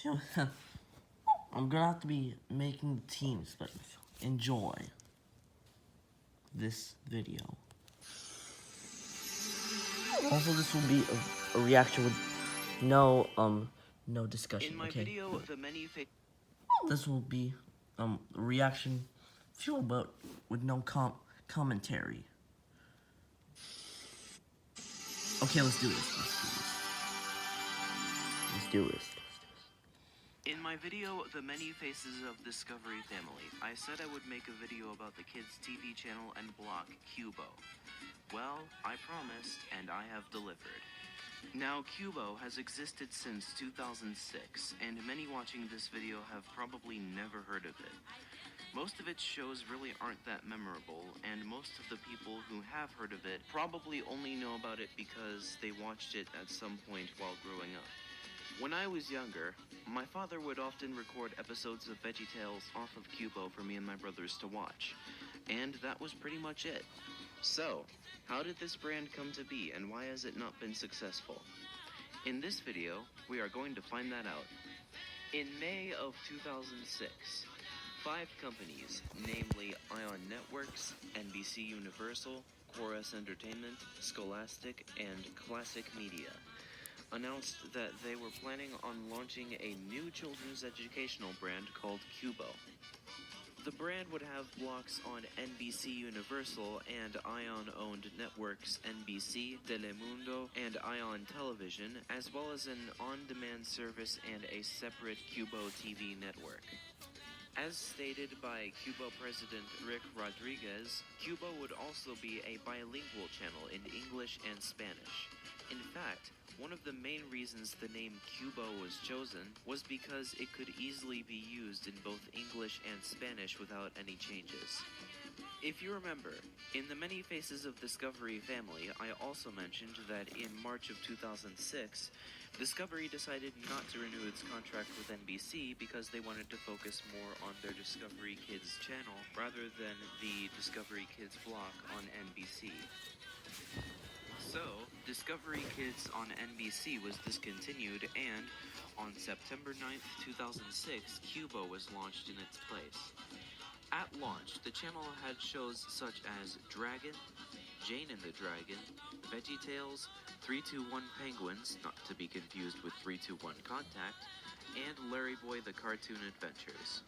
I'm gonna have to be making teams, but enjoy this video. Also, this will be a reaction with no discussion. In my Okay. video, the many This will be a reaction fuel, but with no commentary. Okay, let's do this. Let's do this. In my video, The Many Faces of Discovery Family, I said I would make a video about the kids' TV channel and blog, Qubo. Well, I promised, and I have delivered. Now, Qubo has existed since 2006, and many watching this video have probably never heard of it. Most of its shows really aren't that memorable, and most of the people who have heard of it probably only know about it because they watched it at some point while growing up. When I was younger, my father would often record episodes of VeggieTales off of Qubo for me and my brothers to watch, and that was pretty much it. So, how did this brand come to be, and why has it not been successful? In this video, we are going to find that out. In May of 2006, 5 companies, namely Ion Networks, NBC Universal, Chorus Entertainment, Scholastic, and Classic Media, announced that they were planning on launching a new children's educational brand called Qubo. The brand would have blocks on NBC Universal and Ion-owned networks NBC, Telemundo, and Ion Television, as well as an on-demand service and a separate Qubo TV network. As stated by Qubo President Rick Rodriguez, Qubo would also be a bilingual channel in English and Spanish. In fact, one of the main reasons the name Qubo was chosen was because it could easily be used in both English and Spanish without any changes. If you remember, in the Many Faces of Discovery family, I also mentioned that in March of 2006, Discovery decided not to renew its contract with NBC because they wanted to focus more on their Discovery Kids channel rather than the Discovery Kids block on NBC. So, Discovery Kids on NBC was discontinued, and on September 9th, 2006, Qubo was launched in its place. At launch, the channel had shows such as Dragon, Jane and the Dragon, VeggieTales, 321 Penguins, not to be confused with 321 Contact, and Larry Boy the Cartoon Adventures.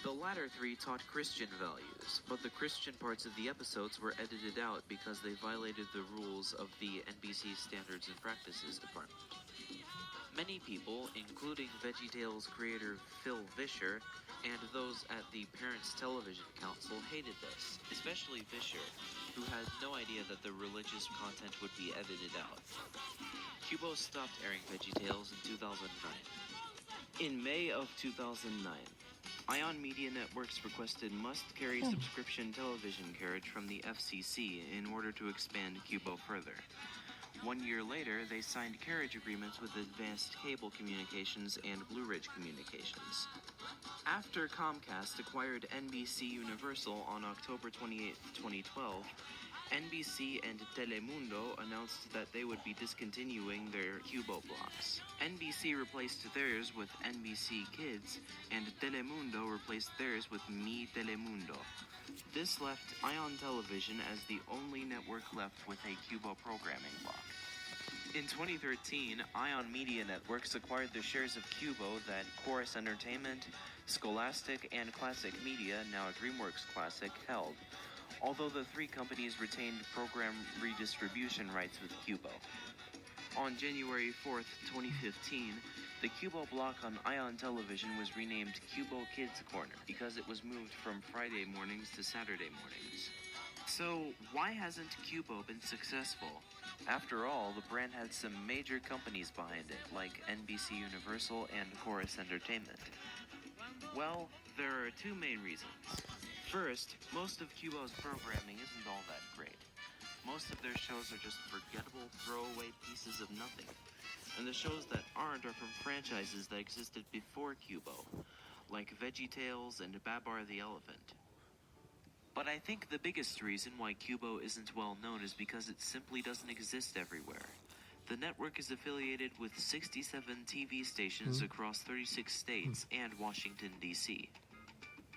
The latter 3 taught Christian values, but the Christian parts of the episodes were edited out because they violated the rules of the NBC Standards and Practices Department. Many people, including VeggieTales creator Phil Vischer and those at the Parents Television Council, hated this, especially Vischer, who had no idea that the religious content would be edited out. Qubo stopped airing VeggieTales in 2009. In May of 2009, Ion Media Networks requested must-carry subscription television carriage from the FCC in order to expand Qubo further. 1 year later, they signed carriage agreements with Advanced Cable Communications and Blue Ridge Communications. After Comcast acquired NBC Universal on October 28, 2012, NBC and Telemundo announced that they would be discontinuing their Qubo blocks. NBC replaced theirs with NBC Kids, and Telemundo replaced theirs with Mi Telemundo. This left Ion Television as the only network left with a Qubo programming block. In 2013, Ion Media Networks acquired the shares of Qubo that Chorus Entertainment, Scholastic, and Classic Media, now DreamWorks Classic, held, although the 3 companies retained program redistribution rights with Qubo. On January 4th, 2015, the Qubo block on Ion Television was renamed Qubo Kids Corner because it was moved from Friday mornings to Saturday mornings. So, why hasn't Qubo been successful? After all, the brand had some major companies behind it, like NBC Universal and Chorus Entertainment. Well, there are 2 main reasons. First, most of Qubo's programming isn't all that great. Most of their shows are just forgettable, throwaway pieces of nothing. And the shows that aren't are from franchises that existed before Qubo, like VeggieTales and Babar the Elephant. But I think the biggest reason why Qubo isn't well known is because it simply doesn't exist everywhere. The network is affiliated with 67 TV stations across 36 states and Washington, D.C.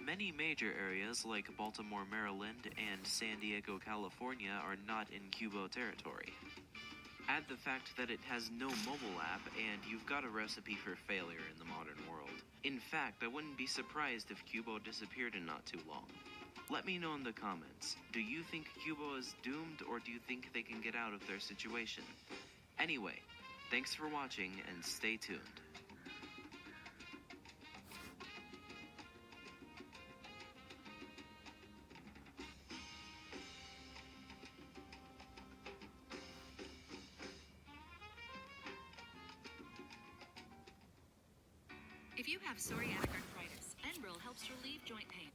Many major areas like Baltimore, Maryland, and San Diego, California are not in Qubo territory. Add the fact that it has no mobile app, and you've got a recipe for failure in the modern world. In fact, I wouldn't be surprised if Qubo disappeared in not too long. Let me know in the comments. Do you think Qubo is doomed, or do you think they can get out of their situation? Anyway, thanks for watching, and stay tuned. If you have psoriatic arthritis, Enbrel helps relieve joint pain.